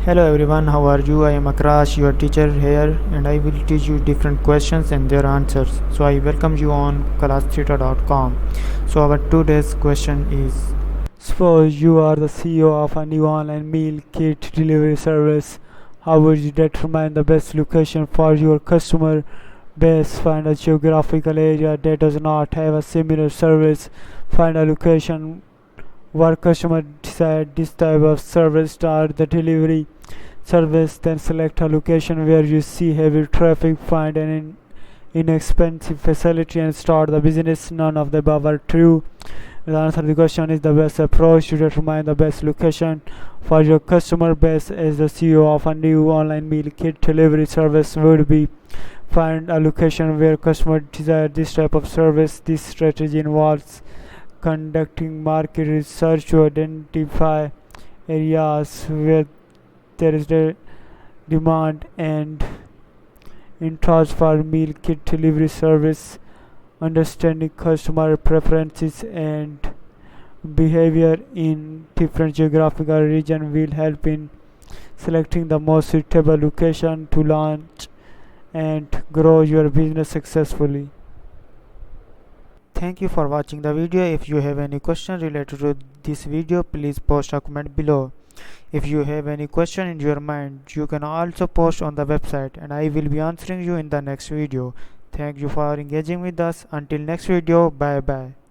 Hello everyone, how are you? I am Akrash, your teacher here, and I will teach you different questions and their answers. So I welcome you on classtheta.com. So our today's question is: Suppose you are the CEO of a new online meal kit delivery service. How would you determine the best location for your customer base? Find a geographical area that does not have a similar service. Find a location where customers decide this type of service. Start the delivery service, then select a location where you see heavy traffic. Find an inexpensive facility and start the business. None of the above are true. The answer to the question is the best approach to determine the best location for your customer base as the CEO of a new online meal kit delivery service would be find a location where customers desire this type of service. This strategy involves conducting market research to identify areas where there is the demand and interest for meal kit delivery service. Understanding customer preferences and behavior in different geographical region will help in selecting the most suitable location to launch and grow your business successfully. Thank you for watching the video. If you have any question related to this video, please post a comment below. If you have any question in your mind, you can also post on the website and I will be answering you in the next video. Thank you for engaging with us. Until next video, bye bye.